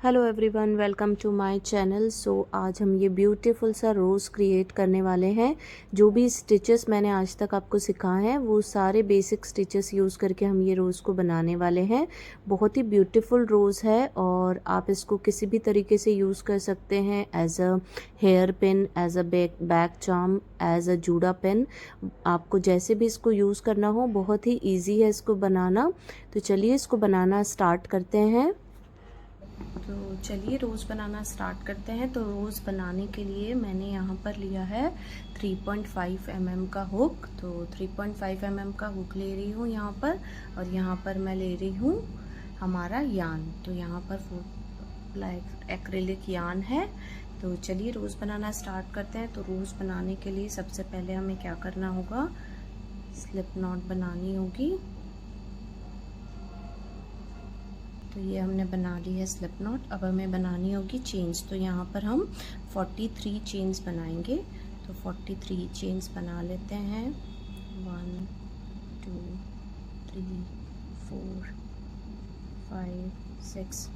Hello everyone, welcome to my channel. So आज हम ये ब्यूटीफुल सा रोज़ क्रिएट करने वाले हैं। जो भी स्टिचेस मैंने आज तक आपको सिखाए हैं वो सारे बेसिक स्टिचेस यूज़ करके हम ये रोज़ को बनाने वाले हैं। बहुत ही ब्यूटीफुल रोज़ है और आप इसको किसी भी तरीके से यूज़ कर सकते हैं, as a hair pin, as a back charm, as a जूड़ा पिन। आपको जैसे भी इसको यूज़ करना हो, बहुत ही ईजी है इसको बनाना। तो चलिए इसको बनाना स्टार्ट करते हैं। तो चलिए रोज़ बनाना स्टार्ट करते हैं। तो रोज़ बनाने के लिए मैंने यहाँ पर लिया है 3.5 mm का हुक। तो 3.5 mm का हुक ले रही हूँ यहाँ पर, और यहाँ पर मैं ले रही हूँ हमारा यान। तो यहाँ पर ब्लैक एक्रिलिक यान है। तो चलिए रोज़ बनाना स्टार्ट करते हैं। तो रोज़ बनाने के लिए सबसे पहले हमें क्या करना होगा, स्लिप नॉट बनानी होगी। तो ये हमने बना ली है स्लिप नॉट। अब हमें बनानी होगी चेन्स। तो यहाँ पर हम 43 चेन्स बनाएंगे। तो 43 चेन्स बना लेते हैं। 1 2 3 4 5 6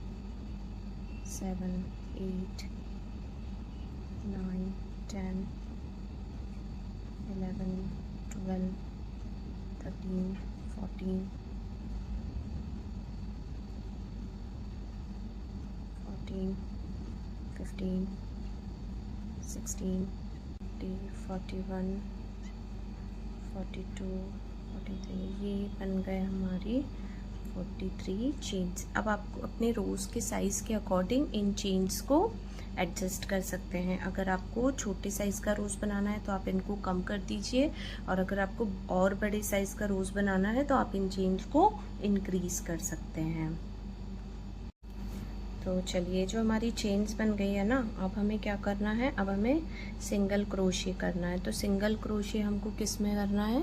7 8 9 10 11 12 13 14 15 16 41 42 43। ये बन गए हमारी 43 चेन्स। अब आपको अपने रोज़ के साइज़ के अकॉर्डिंग इन चेन्स को एडजस्ट कर सकते हैं। अगर आपको छोटे साइज़ का रोज़ बनाना है तो आप इनको कम कर दीजिए, और अगर आपको और बड़े साइज़ का रोज़ बनाना है तो आप इन चेन्स को इंक्रीज़ कर सकते हैं। तो चलिए, जो हमारी चेन्स बन गई है ना, अब हमें क्या करना है, अब हमें सिंगल क्रोशे करना है। तो सिंगल क्रोशे हमको किस में करना है,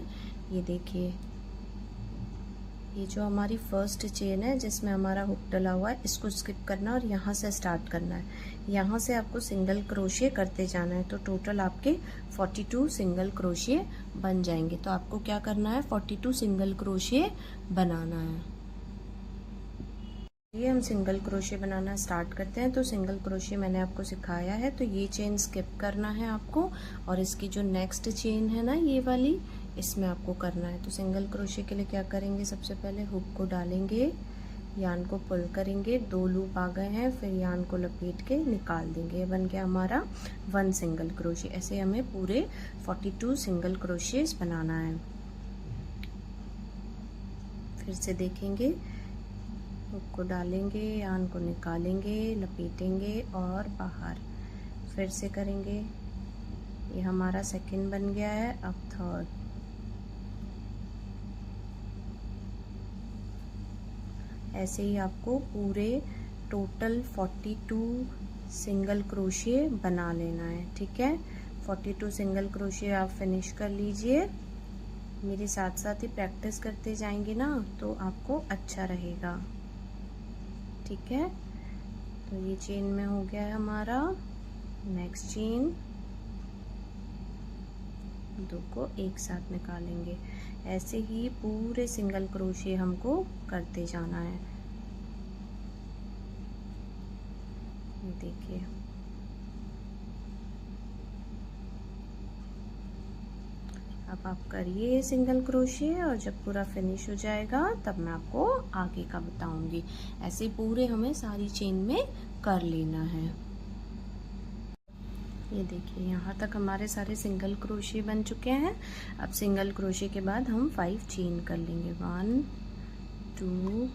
ये देखिए, ये जो हमारी फर्स्ट चेन है जिसमें हमारा हुक डला हुआ है, इसको स्किप करना और यहाँ से स्टार्ट करना है। यहाँ से आपको सिंगल क्रोशे करते जाना है। तो टोटल आपके 42 सिंगल क्रोशे बन जाएंगे। तो आपको क्या करना है, 42 सिंगल क्रोशे बनाना है। ये हम सिंगल क्रोशे बनाना स्टार्ट करते हैं। तो सिंगल क्रोशे मैंने आपको सिखाया है, तो ये चेन स्किप करना है आपको, और इसकी जो नेक्स्ट चेन है ना, ये वाली, इसमें आपको करना है। तो सिंगल क्रोशे के लिए क्या करेंगे, सबसे पहले हुक को डालेंगे, यान को पुल करेंगे, 2 लूप आ गए हैं, फिर यान को लपेट के निकाल देंगे। बन गया हमारा 1 सिंगल क्रोशे। ऐसे हमें पूरे 42 सिंगल क्रोशेस बनाना है। फिर से देखेंगे, हुक को डालेंगे, यान को निकालेंगे, लपेटेंगे और बाहर फिर से करेंगे। ये हमारा सेकंड बन गया है। अब थर्ड, ऐसे ही आपको पूरे टोटल 42 सिंगल क्रोशे बना लेना है। ठीक है, 42 सिंगल क्रोशे आप फिनिश कर लीजिए। मेरे साथ साथ ही प्रैक्टिस करते जाएंगे ना, तो आपको अच्छा रहेगा। ठीक है, तो ये चेन में हो गया है हमारा। नेक्स्ट चेन, 2 को एक साथ निकालेंगे। ऐसे ही पूरे सिंगल क्रोशे हमको करते जाना है। ये देखिए, अब आप करिए सिंगल क्रोशे, और जब पूरा फिनिश हो जाएगा तब मैं आपको आगे का बताऊंगी। ऐसे पूरे हमें सारी चेन में कर लेना है। ये देखिए, यहाँ तक हमारे सारे सिंगल क्रोशे बन चुके हैं। अब सिंगल क्रोशे के बाद हम 5 चेन कर लेंगे। 1 2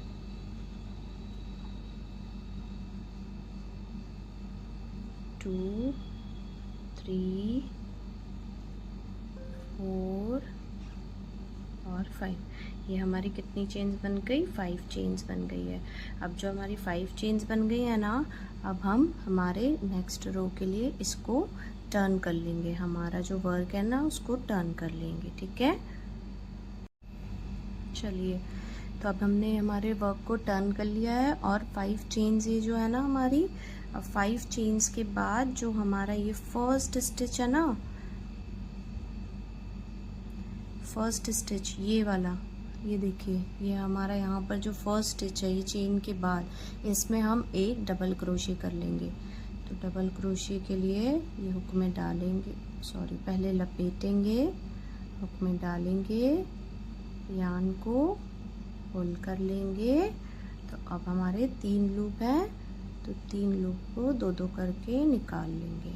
2 3 4 और 5। ये हमारी कितनी चेन्स बन गई, 5 चेन्स बन गई है। अब जो हमारी 5 चेन्स बन गई है ना, अब हम हमारे नेक्स्ट रो के लिए इसको टर्न कर लेंगे। हमारा जो वर्क है ना, उसको टर्न कर लेंगे। ठीक है, चलिए, तो अब हमने हमारे वर्क को टर्न कर लिया है, और 5 चेन्स ये जो है ना हमारी, अब 5 चेन्स के बाद जो हमारा ये फर्स्ट स्टिच है ना, फर्स्ट स्टिच ये वाला, ये देखिए, ये हमारा यहाँ पर जो फर्स्ट स्टिच है ये चेन के बाद, इसमें हम एक डबल क्रोशे कर लेंगे। तो डबल क्रोशे के लिए ये हुक में डालेंगे, सॉरी पहले लपेटेंगे, हुक में डालेंगे, यान को होल्ड कर लेंगे। तो अब हमारे 3 लूप हैं, तो 3 लूप को 2-2 करके निकाल लेंगे।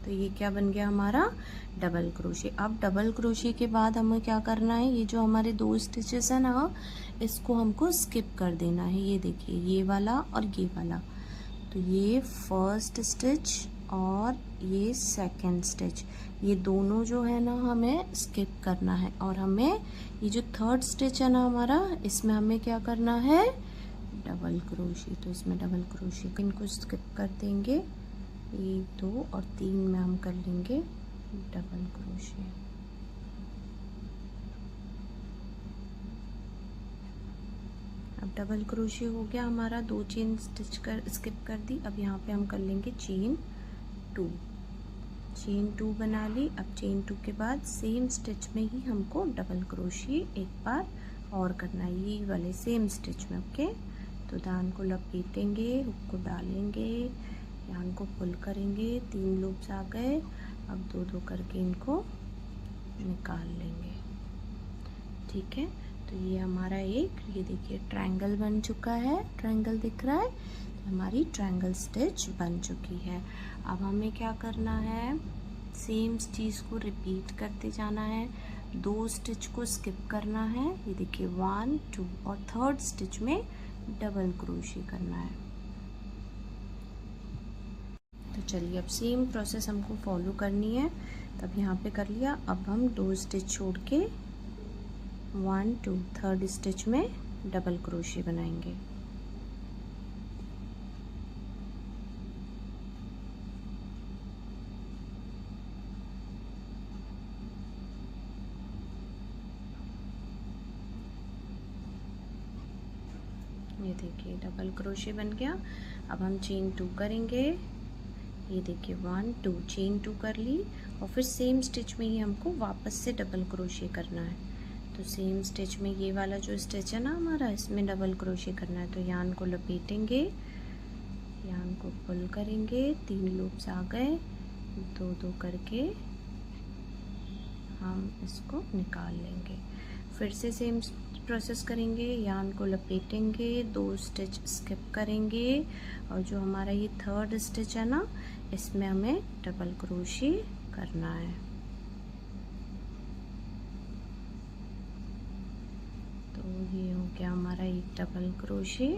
तो ये क्या बन गया हमारा डबल क्रोशे। अब डबल क्रोशे के बाद हमें क्या करना है, ये जो हमारे 2 स्टिचेस है ना, इसको हमको स्किप कर देना है। ये देखिए, ये वाला और ये वाला। तो ये फर्स्ट स्टिच और ये सेकंड स्टिच, ये दोनों जो है ना हमें स्किप करना है। और हमें ये जो थर्ड स्टिच है ना हमारा, इसमें हमें क्या करना है, डबल क्रोशे। तो इसमें डबल क्रोशे, इनको स्किप कर देंगे। 1, 2 और 3 में हम कर लेंगे डबल क्रोशे। अब डबल क्रोशे हो गया हमारा, 2 चेन स्टिच कर स्किप कर दी। अब यहाँ पे हम कर लेंगे चेन 2, चेन 2 बना ली। अब चेन 2 के बाद सेम स्टिच में ही हमको डबल क्रोशे एक बार और करना है, ये वाले सेम स्टिच में। ओके, तो दान को लपेटेंगे, हुक को डालेंगे, यान को पुल करेंगे, 3 लूप्स आ गए। अब 2-2 करके इनको निकाल लेंगे। ठीक है, तो ये हमारा एक, ये देखिए ट्रायंगल बन चुका है, ट्रायंगल दिख रहा है, हमारी ट्रायंगल स्टिच बन चुकी है। अब हमें क्या करना है, सेम चीज़ को रिपीट करते जाना है। 2 स्टिच को स्किप करना है, ये देखिए 1, 2 और थर्ड स्टिच में डबल क्रोशे करना है। तो चलिए, अब सेम प्रोसेस हमको फॉलो करनी है। तब यहाँ पे कर लिया। अब हम 2 स्टिच छोड़ के 1, 2 थर्ड स्टिच में डबल क्रोशे बनाएंगे। ये देखिए डबल क्रोशे बन गया। अब हम चेन 2 करेंगे, ये देखिए 1, 2 चेन 2 कर ली। और फिर सेम स्टिच में ही हमको वापस से डबल क्रोशे करना है। तो सेम स्टिच में ये वाला जो स्टिच है ना हमारा, इसमें डबल क्रोशे करना है। तो यान को लपेटेंगे, यान को पुल करेंगे, 3 लूप्स आ गए, 2-2 करके हम इसको निकाल लेंगे। फिर से सेम प्रोसेस करेंगे, यान को लपेटेंगे, 2 स्टिच स्किप करेंगे और जो हमारा ये थर्ड स्टिच है ना, इसमें हमें डबल क्रोशे करना है। तो ये हो गया हमारा एक डबल क्रोशे।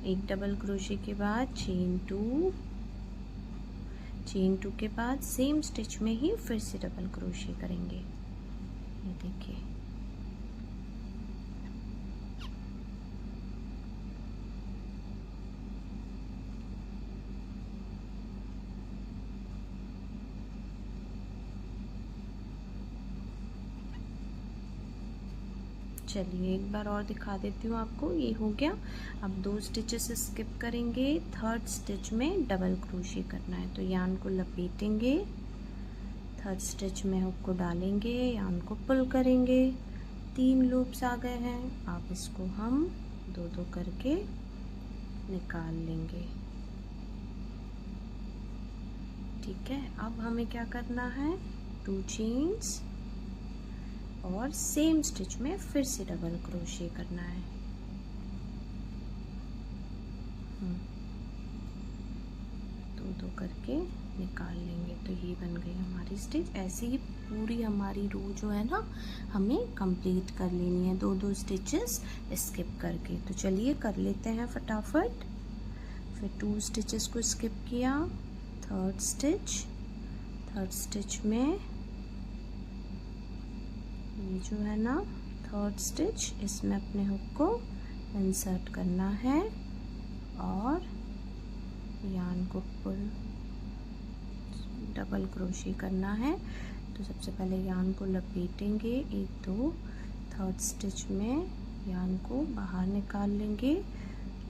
एक डबल क्रोशे के बाद चेन 2, चेन 2 के बाद सेम स्टिच में ही फिर से डबल क्रोशे करेंगे। ये देखिए, चलिए एक बार और दिखा देती हूँ आपको। ये हो गया। अब 2 स्टिचेस स्किप करेंगे, थर्ड स्टिच में डबल क्रोशे करना है। तो यान को लपेटेंगे, थर्ड स्टिच में हुक को डालेंगे, यान को पुल करेंगे, 3 लूप्स आ गए हैं। अब इसको हम 2-2 करके निकाल लेंगे। ठीक है, अब हमें क्या करना है, 2 चेन्स और सेम स्टिच में फिर से डबल क्रोशे करना है। 2-2 करके निकाल लेंगे। तो ये बन गई हमारी स्टिच। ऐसे ही पूरी हमारी रो जो है ना हमें कंप्लीट कर लेनी है, 2-2 स्टिचेस स्किप करके। तो चलिए कर लेते हैं फटाफट। फिर 2 स्टिचेस को स्किप किया, थर्ड स्टिच में ये जो है ना थर्ड स्टिच, इसमें अपने हुक को इंसर्ट करना है और यान को पुल डबल क्रोशे करना है। तो सबसे पहले यान को लपेटेंगे, 1-2 थर्ड स्टिच में यान को बाहर निकाल लेंगे,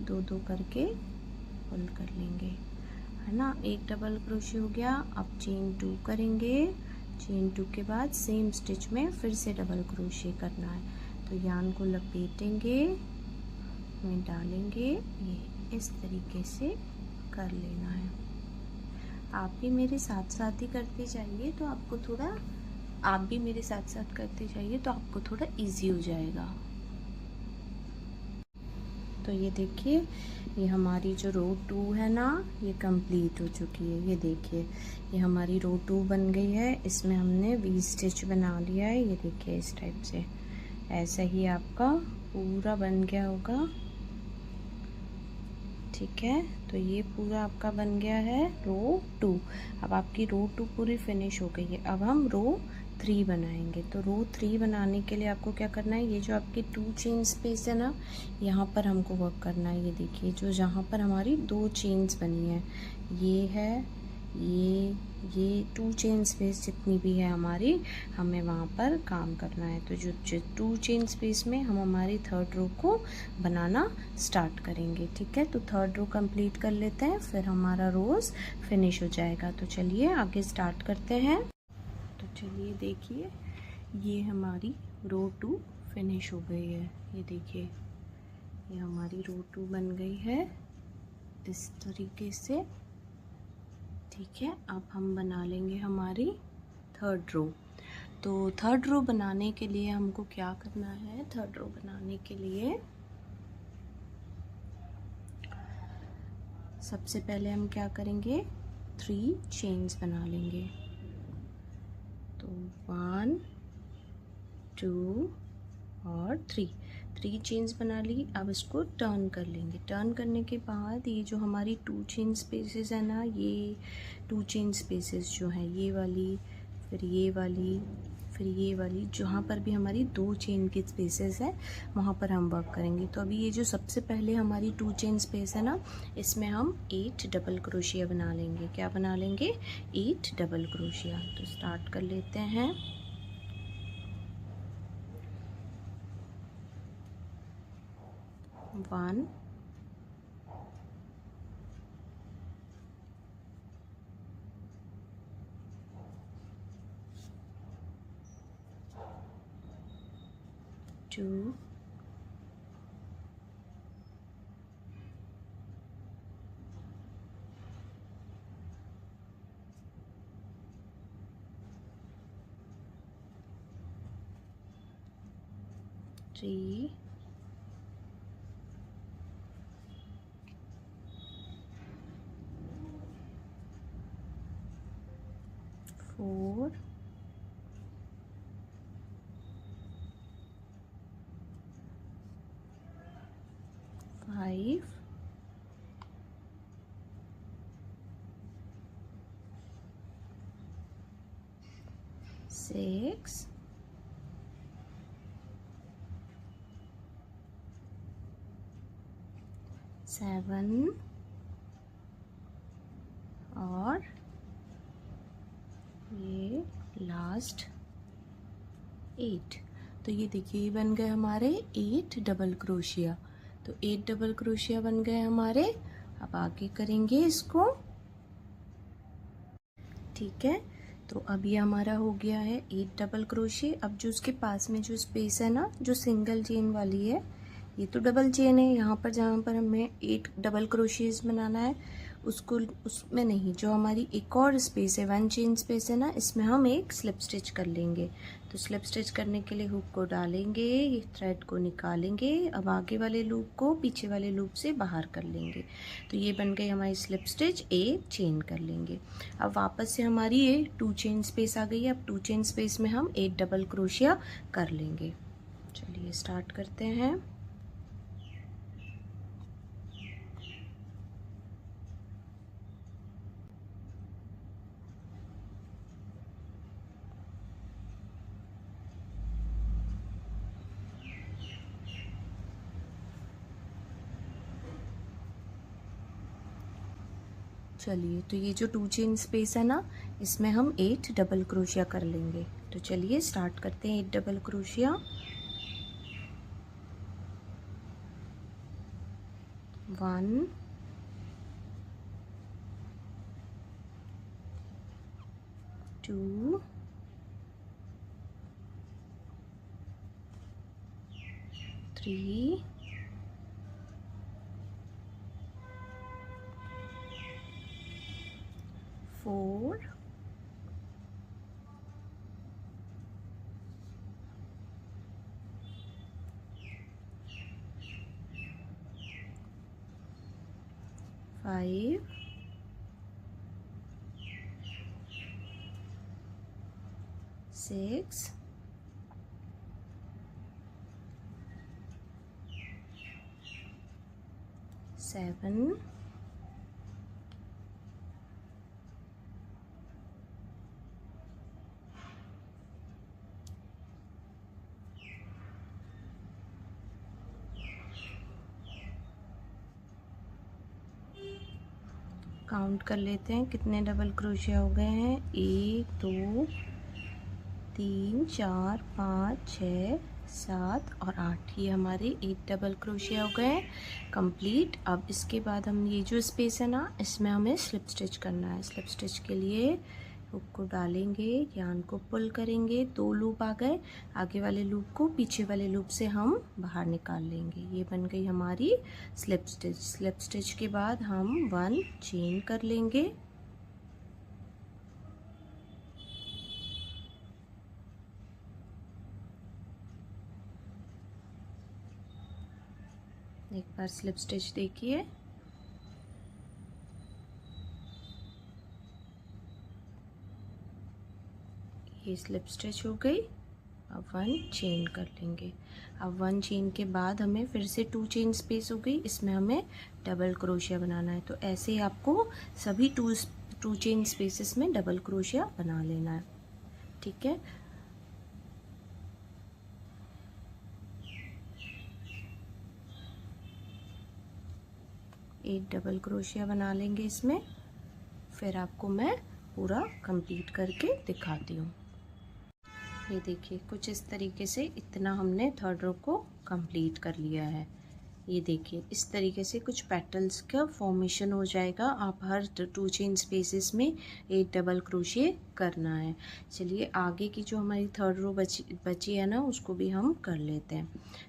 2-2 करके पुल कर लेंगे, है ना। एक डबल क्रोशे हो गया। अब चेन 2 करेंगे, चेन 2 के बाद सेम स्टिच में फिर से डबल क्रोशिया करना है। तो यार्न को लपेटेंगे, में डालेंगे, ये इस तरीके से कर लेना है। आप भी मेरे साथ साथ ही करते जाइए तो आपको थोड़ा इजी हो जाएगा। तो ये देखिए, ये हमारी जो रो 2 है ना, ये कंप्लीट हो चुकी है। ये देखिए, ये हमारी रो 2 बन गई है। इसमें हमने वी स्टिच बना लिया है। ये देखिए, इस टाइप से ऐसा ही आपका पूरा बन गया होगा। ठीक है, तो ये पूरा आपका बन गया है रो 2। अब आपकी रो 2 पूरी फिनिश हो गई है। अब हम रो 3 बनाएंगे। तो रो 3 बनाने के लिए आपको क्या करना है, ये जो आपकी 2 चेन स्पेस है ना, यहाँ पर हमको वर्क करना है। ये देखिए, जो जहाँ पर हमारी 2 चेन्स बनी है, ये है, ये 2 चेन स्पेस जितनी भी है हमारी, हमें वहाँ पर काम करना है। तो जो 2 चेन स्पेस में हम हमारी थर्ड रो को बनाना स्टार्ट करेंगे। ठीक है, तो थर्ड रो कंप्लीट कर लेते हैं, फिर हमारा रोज फिनिश हो जाएगा। तो चलिए आगे स्टार्ट करते हैं। तो चलिए देखिए, ये हमारी रो 2 फिनिश हो गई है। ये देखिए, ये हमारी रो 2 बन गई है इस तरीके से। ठीक है, अब हम बना लेंगे हमारी थर्ड रो। तो थर्ड रो बनाने के लिए हमको क्या करना है, थर्ड रो बनाने के लिए सबसे पहले हम क्या करेंगे, 3 चेन्स बना लेंगे। तो 1 2 और 3 चेन्स बना ली। अब इसको टर्न कर लेंगे। टर्न करने के बाद ये जो हमारी 2 चेन स्पेसेस है ना, ये 2 चेन स्पेसेस जो है, ये वाली, फिर ये वाली, फिर ये वाली, जहाँ पर भी हमारी 2 चेन की स्पेसेस है वहाँ पर हम वर्क करेंगे। तो अभी ये जो सबसे पहले हमारी 2 चेन स्पेस है ना, इसमें हम 8 डबल क्रोशिया बना लेंगे। क्या बना लेंगे, 8 डबल क्रोशिया। तो स्टार्ट कर लेते हैं। 1 2 3 4 5 6 7 और ये लास्ट 8। तो ये देखिए, ये बन गए हमारे 8 डबल क्रोशिया। तो 8 डबल क्रोशिया बन गए हमारे। अब आगे करेंगे इसको। ठीक है, तो अब ये हमारा हो गया है 8 डबल क्रोशिया। अब जो उसके पास में जो स्पेस है ना, जो सिंगल चेन वाली है, ये तो डबल चेन है, यहाँ पर जहाँ पर हमें 8 डबल क्रोशियाज बनाना है, उसको उसमें नहीं, जो हमारी एक और स्पेस है, 1 चेन स्पेस है ना, इसमें हम एक स्लिप स्टिच कर लेंगे। तो स्लिप स्टिच करने के लिए हुक को डालेंगे, ये थ्रेड को निकालेंगे। अब आगे वाले लूप को पीछे वाले लूप से बाहर कर लेंगे। तो ये बन गई हमारी स्लिप स्टिच, एक चेन कर लेंगे। अब वापस से हमारी ये 2 चेन स्पेस आ गई है। अब 2 चेन स्पेस में हम 8 डबल क्रोशिया कर लेंगे। चलिए स्टार्ट करते हैं। चलिए, तो ये जो 2 चेन स्पेस है ना, इसमें हम 8 डबल क्रोशिया कर लेंगे। तो चलिए स्टार्ट करते हैं 8 डबल क्रोशिया। 1 2 3 4 5 6 7 काउंट कर लेते हैं कितने डबल क्रोशिया हो गए हैं। 1 2 3 4 5 6 7 और 8, ये हमारे 8 डबल क्रोशिया हो गए कंप्लीट। अब इसके बाद हम ये जो स्पेस है ना, इसमें हमें स्लिप स्टिच करना है। स्लिप स्टिच के लिए हुक को डालेंगे, यान को पुल करेंगे, 2 लूप आ गए, आगे वाले लूप को पीछे वाले लूप से हम बाहर निकाल लेंगे। ये बन गई हमारी स्लिप स्टिच। स्लिप स्टिच के बाद हम 1 चेन कर लेंगे, एक बार स्लिप स्टिच देखिए, ये स्लिप स्टिच हो गई। अब 1 चेन कर लेंगे। अब 1 चेन के बाद हमें फिर से 2 चेन स्पेस हो गई, इसमें हमें डबल क्रोशिया बनाना है। तो ऐसे ही आपको सभी 2 चेन स्पेसेस में डबल क्रोशिया बना लेना है, ठीक है। एक डबल क्रोशिया बना लेंगे इसमें, फिर आपको मैं पूरा कंप्लीट करके दिखाती हूँ। ये देखिए कुछ इस तरीके से इतना हमने थर्ड रो को कंप्लीट कर लिया है। ये देखिए इस तरीके से कुछ पेटल्स का फॉर्मेशन हो जाएगा। आप हर 2 चेन स्पेसेस में 8 डबल क्रोशिया करना है। चलिए आगे की जो हमारी थर्ड रो बची है ना, उसको भी हम कर लेते हैं।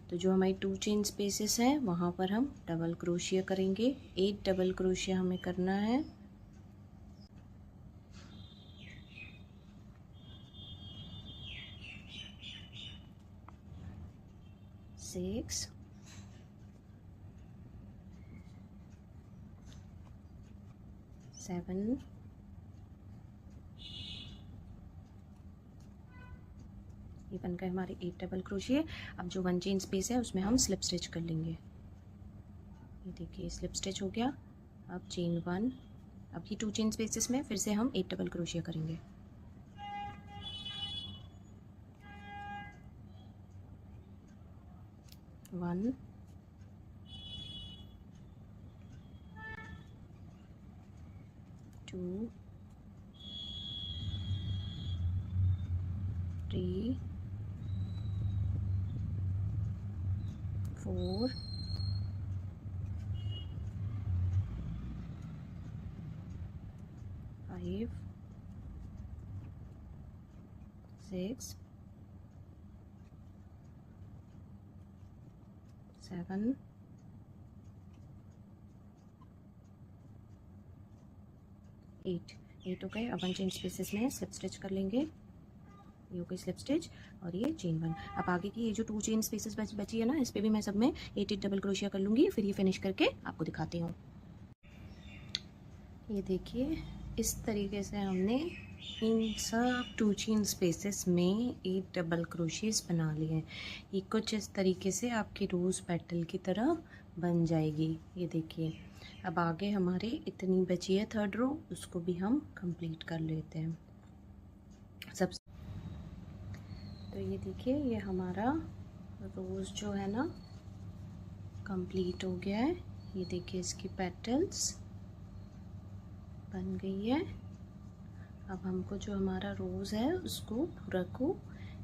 तो जो हमारी 2 चेन स्पेसेस हैं वहाँ पर हम डबल क्रोशिया करेंगे। 8 डबल क्रोशिया हमें करना है। 6 7 ये बन गए हमारे 8 डबल क्रोशिया। अब जो 1 चेन स्पेस है उसमें हम स्लिप स्टिच कर लेंगे। ये देखिए स्लिप स्टिच हो गया। अब चेन 1, अब ये 2 चेन स्पेसेस में फिर से हम 8 डबल क्रोशिया करेंगे। 1 2 3 4 5 6 7 8 हो गए। अब 1 चेन स्पेसेस में स्लिप स्टिच कर लेंगे। ये हो गई स्लिप स्टिच और ये चेन 1। अब आगे की ये जो 2 चेन स्पेसेस बची है ना, इस पे भी मैं सब में 8 डबल क्रोशिया कर लूँगी, फिर ये फिनिश करके आपको दिखाती हूँ। ये देखिए इस तरीके से हमने इन सब 2 चेन स्पेसेस में 8 डबल क्रोशियास बना लिए हैं। ये कुछ इस तरीके से आपकी रोज़ पेटल की तरह बन जाएगी। ये देखिए अब आगे हमारे इतनी बची है थर्ड रो, उसको भी हम कंप्लीट कर लेते हैं सब। तो ये देखिए ये हमारा रोज़ जो है ना कंप्लीट हो गया है। ये देखिए इसकी पेटल्स बन गई है। अब हमको जो हमारा रोज़ है उसको पूरा को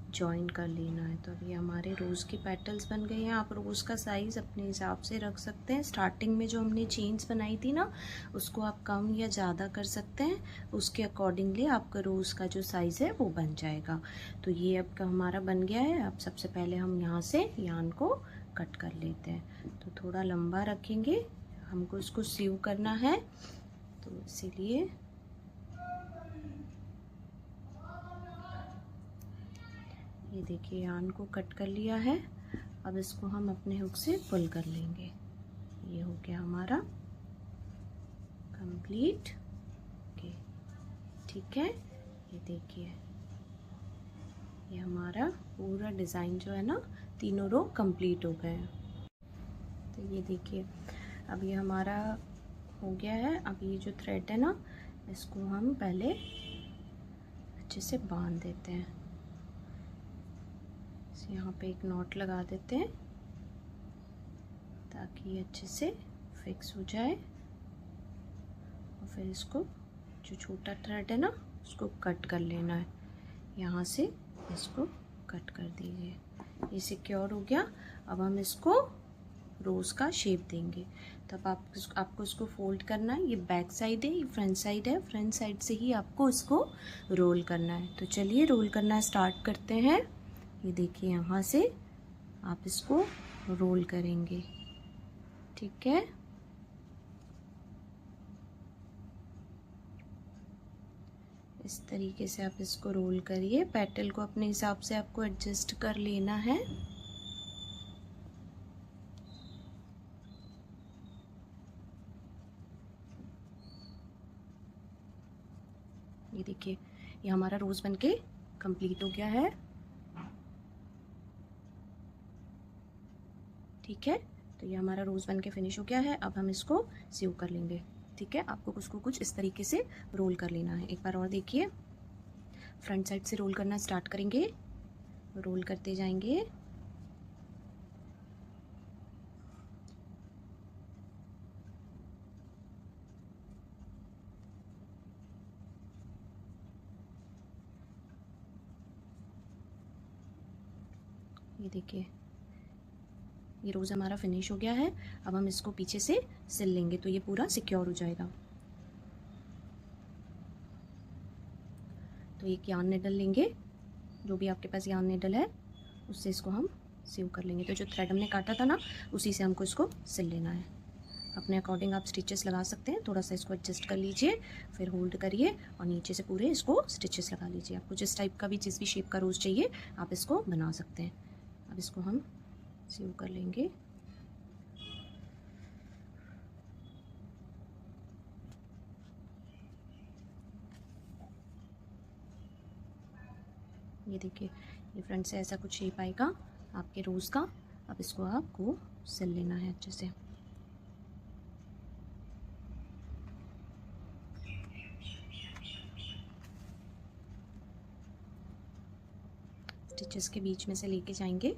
जॉइन कर लेना है। तो अभी हमारे रोज़ की पेटल्स बन गई हैं। आप रोज़ का साइज़ अपने हिसाब से रख सकते हैं। स्टार्टिंग में जो हमने चेन्स बनाई थी ना, उसको आप कम या ज़्यादा कर सकते हैं। उसके अकॉर्डिंगली आपका रोज़ का जो साइज़ है वो बन जाएगा। तो ये अब का हमारा बन गया है। अब सबसे पहले हम यहाँ से यान को कट कर लेते हैं। तो थोड़ा लंबा रखेंगे, हमको इसको सीव करना है, तो इसीलिए ये देखिए यार्न को कट कर लिया है। अब इसको हम अपने हुक से पुल कर लेंगे। ये हो गया हमारा कंप्लीट। ओके, ठीक है, ये देखिए ये हमारा पूरा डिज़ाइन जो है ना, तीनों रो कंप्लीट हो गए हैं। तो ये देखिए अब ये हमारा हो गया है। अब ये जो थ्रेड है ना, इसको हम पहले अच्छे से बांध देते हैं। यहाँ पे एक नॉट लगा देते हैं ताकि ये अच्छे से फिक्स हो जाए। और फिर इसको जो छोटा थ्रेड है ना, उसको कट कर लेना है। यहाँ से इसको कट कर दीजिए। ये सिक्योर हो गया। अब हम इसको रोज़ का शेप देंगे। तब आपको इसको फोल्ड करना है। ये बैक साइड है, ये फ्रंट साइड है। फ्रंट साइड से ही आपको इसको रोल करना है। तो चलिए रोल करना स्टार्ट करते हैं। ये देखिए यहाँ से आप इसको रोल करेंगे, ठीक है। इस तरीके से आप इसको रोल करिए। पेटल को अपने हिसाब से आपको एडजस्ट कर लेना है। ये देखिए ये हमारा रोज बनके कंप्लीट हो गया है, ठीक है। तो ये हमारा रोज बनके फिनिश हो गया है। अब हम इसको सीव कर लेंगे, ठीक है। आपको कुछ इस तरीके से रोल कर लेना है। एक बार और देखिए, फ्रंट साइड से रोल करना स्टार्ट करेंगे, रोल करते जाएंगे। ये देखिए ये रोज़ हमारा फिनिश हो गया है। अब हम इसको पीछे से सिल लेंगे तो ये पूरा सिक्योर हो जाएगा। तो एक यार्न नीडल लेंगे, जो भी आपके पास यार्न नीडल है उससे इसको हम सीव कर लेंगे। तो जो थ्रेड हमने काटा था ना, उसी से हमको इसको सिल लेना है। अपने अकॉर्डिंग आप स्टिचेस लगा सकते हैं। थोड़ा सा इसको एडजस्ट कर लीजिए, फिर होल्ड करिए और नीचे से पूरे इसको स्टिचेस लगा लीजिए। आपको जिस टाइप का भी, जिस भी शेप का रोज़ चाहिए आप इसको बना सकते हैं। अब इसको हम सीव कर लेंगे। ये देखिए ये फ्रंट से ऐसा कुछ शेप आएगा आपके रोज़ का। अब इसको आपको सिल लेना है अच्छे से। स्टिचेस के बीच में से लेके जाएंगे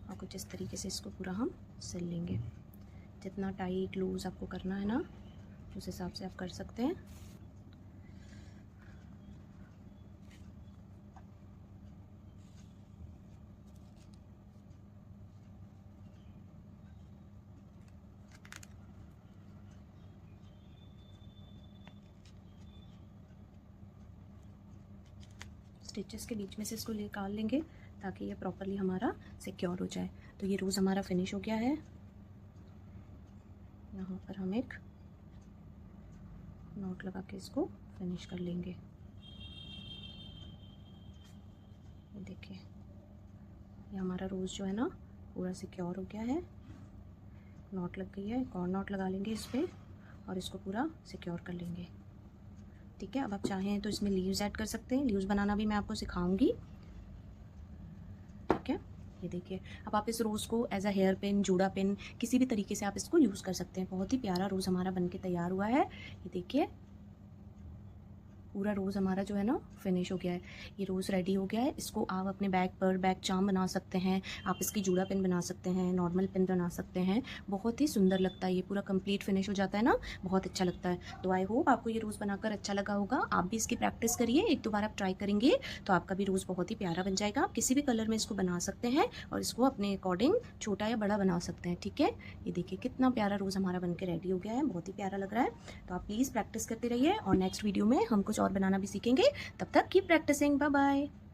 और कुछ इस तरीके से इसको पूरा हम सिल लेंगे। जितना टाइट लूज़ आपको करना है ना, उस हिसाब से आप कर सकते हैं। स्टिचेस के बीच में से इसको निकाल लेंगे ताकि ये प्रॉपरली हमारा सिक्योर हो जाए। तो ये रोज़ हमारा फिनिश हो गया है। यहाँ पर हम एक नॉट लगा के इसको फिनिश कर लेंगे। ये देखिए ये हमारा रोज़ जो है ना पूरा सिक्योर हो गया है। नॉट लग गई है, एक और नॉट लगा लेंगे इस पर और इसको पूरा सिक्योर कर लेंगे, ठीक है। अब आप चाहें तो इसमें लीव्स ऐड कर सकते हैं। लीव्स बनाना भी मैं आपको सिखाऊंगी, ठीक है। ये देखिए अब आप इस रोज़ को एज अ हेयर पिन, जूड़ा पिन, किसी भी तरीके से आप इसको यूज़ कर सकते हैं। बहुत ही प्यारा रोज़ हमारा बनके तैयार हुआ है। ये देखिए पूरा रोज़ हमारा जो है ना फिनिश हो गया है। ये रोज़ रेडी हो गया है। इसको आप अपने बैग पर बैग चार्म बना सकते हैं। आप इसकी जूड़ा पिन बना सकते हैं, नॉर्मल पिन बना सकते हैं। बहुत ही सुंदर लगता है। ये पूरा कंप्लीट फिनिश हो जाता है ना, बहुत अच्छा लगता है। तो आई होप आपको ये रोज़ बनाकर अच्छा लगा होगा। आप भी इसकी प्रैक्टिस करिए, एक दो बार आप ट्राई करेंगे तो आपका भी रोज़ बहुत ही प्यारा बन जाएगा। आप किसी भी कलर में इसको बना सकते हैं और इसको अपने अकॉर्डिंग छोटा या बड़ा बना सकते हैं, ठीक है। ये देखिए कितना प्यारा रोज़ हमारा बन के रेडी हो गया है, बहुत ही प्यारा लग रहा है। तो आप प्लीज़ प्रैक्टिस करते रहिए और नेक्स्ट वीडियो में हम कुछ और बनाना भी सीखेंगे। तब तक कीप प्रैक्टिसिंग। Bye bye.